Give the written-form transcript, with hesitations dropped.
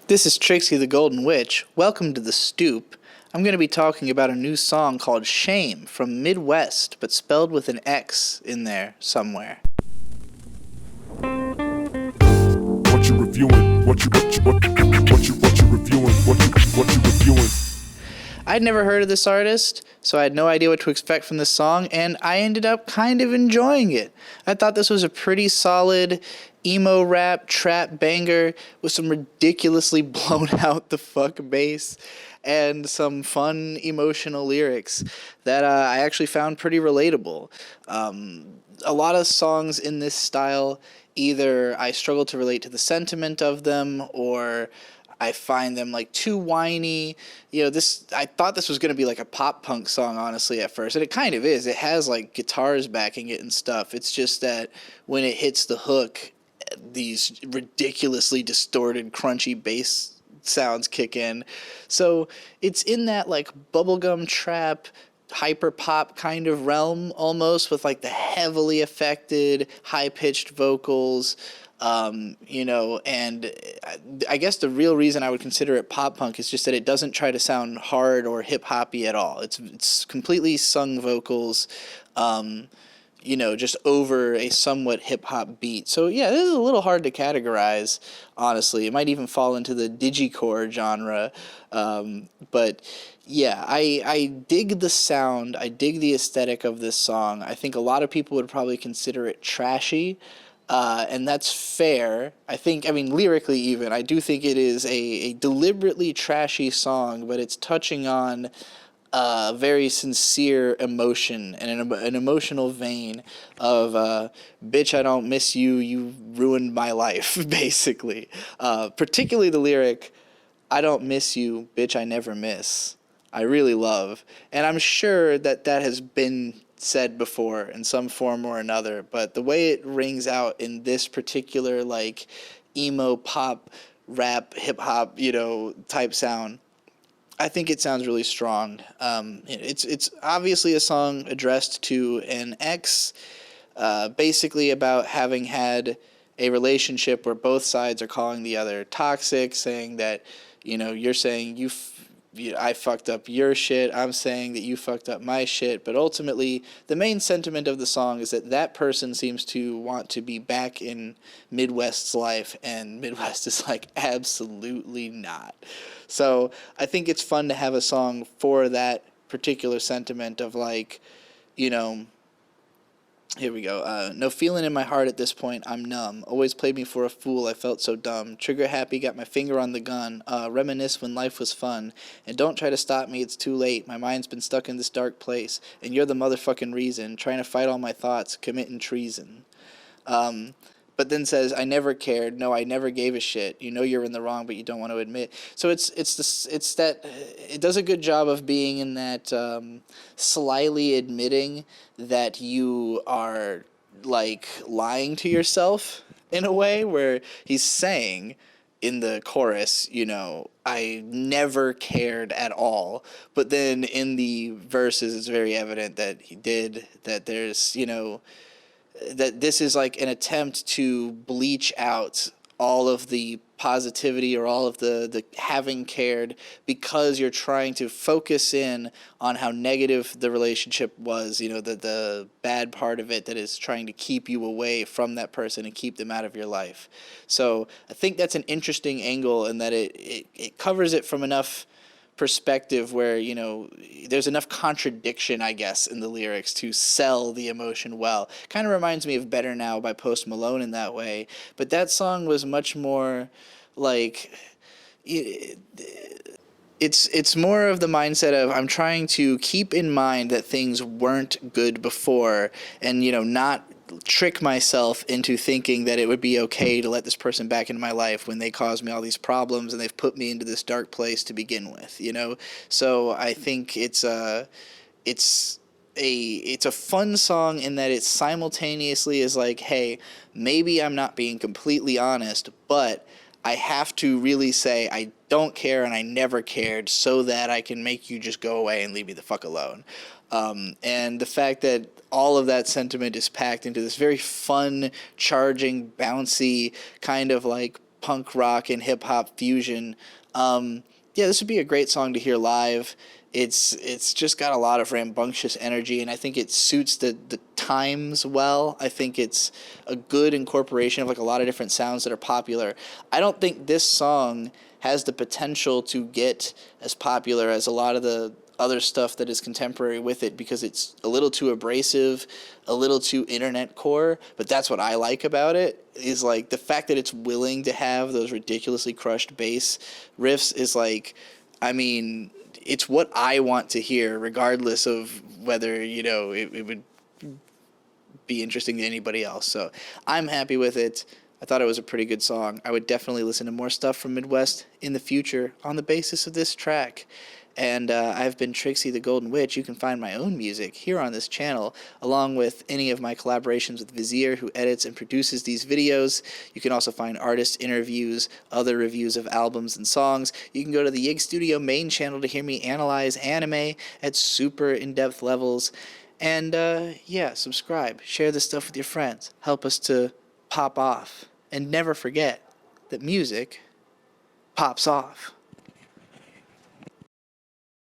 This is Trixie the Golden Witch. Welcome to The Stoop. I'm going to be talking about a new song called Shame from MIDWXST, but spelled with an X in there somewhere. What you reviewing? What you reviewing? What you reviewing? I'd never heard of this artist, so I had no idea what to expect from this song, and I ended up kind of enjoying it. I thought this was a pretty solid emo-rap trap banger with some ridiculously blown out the fuck bass and some fun emotional lyrics that I actually found pretty relatable. A lot of songs in this style, either I struggle to relate to the sentiment of them, or I find them like too whiny. I thought this was going to be like a pop punk song, honestly, at first. And it kind of is. It has like guitars backing it and stuff. It's just that when it hits the hook, these ridiculously distorted, crunchy bass sounds kick in. So it's in that like bubblegum trap, hyper pop kind of realm almost, with like the heavily affected, high pitched vocals. And I guess the real reason I would consider it pop punk is just that it doesn't try to sound hard or hip hoppy at all. It's completely sung vocals, just over a somewhat hip hop beat. So yeah, this is a little hard to categorize, honestly. It might even fall into the digicore genre. But yeah, I dig the sound. I dig the aesthetic of this song. I think a lot of people would probably consider it trashy. And that's fair. Lyrically even, I do think it is a deliberately trashy song, but it's touching on very sincere emotion and an emotional vein of, bitch, I don't miss you, you ruined my life, basically. Particularly the lyric, I don't miss you, bitch, I never miss. I really love. And I'm sure that has been said before in some form or another, but the way it rings out in this particular like emo pop rap hip hop type sound, I think it sounds really strong. It's obviously a song addressed to an ex, basically about having had a relationship where both sides are calling the other toxic, saying that you're saying I fucked up your shit, I'm saying that you fucked up my shit, but ultimately the main sentiment of the song is that person seems to want to be back in MIDWXST's life, and MIDWXST is like, absolutely not. So I think it's fun to have a song for that particular sentiment of like, here we go. No feeling in my heart at this point, I'm numb. Always played me for a fool, I felt so dumb. Trigger happy, got my finger on the gun. Reminisce when life was fun. And don't try to stop me, it's too late. My mind's been stuck in this dark place. And you're the motherfucking reason. Trying to fight all my thoughts, committing treason. But then says, I never cared. No, I never gave a shit. You know you're in the wrong, but you don't want to admit. So it's that it does a good job of being in that slyly admitting that you are like lying to yourself in a way, where he's saying in the chorus, I never cared at all. But then in the verses, it's very evident that he did, that there's, that this is like an attempt to bleach out all of the positivity or all of the having cared, because you're trying to focus in on how negative the relationship was, the bad part of it that is trying to keep you away from that person and keep them out of your life. So I think that's an interesting angle, and that it covers it from enough perspective where there's enough contradiction, I guess, in the lyrics to sell the emotion well. Kind of reminds me of Better Now by Post Malone in that way, but that song was much more like it's more of the mindset of, I'm trying to keep in mind that things weren't good before, and not trick myself into thinking that it would be okay to let this person back into my life when they caused me all these problems and they've put me into this dark place to begin with, So I think it's a fun song in that it simultaneously is like, hey, maybe I'm not being completely honest, but I have to really say I don't care and I never cared, so that I can make you just go away and leave me the fuck alone. And the fact that all of that sentiment is packed into this very fun, charging, bouncy kind of like punk rock and hip hop fusion. Yeah, this would be a great song to hear live. It's just got a lot of rambunctious energy, and I think it suits the times well. I think it's a good incorporation of like a lot of different sounds that are popular. I don't think this song has the potential to get as popular as a lot of the other stuff that is contemporary with it, because it's a little too abrasive, a little too internet core. But that's what I like about it, is like the fact that it's willing to have those ridiculously crushed bass riffs is like, I mean, it's what I want to hear, regardless of whether, you know, it would be interesting to anybody else. So I'm happy with it. I thought it was a pretty good song. I would definitely listen to more stuff from Midwest in the future on the basis of this track. And I've been Trixie the Golden Witch. You can find my own music here on this channel, along with any of my collaborations with Vizier, who edits and produces these videos. You can also find artist interviews, other reviews of albums and songs. You can go to the Ygg Studio main channel to hear me analyze anime at super in-depth levels. And yeah, subscribe, share this stuff with your friends. Help us to pop off. And never forget that music pops off.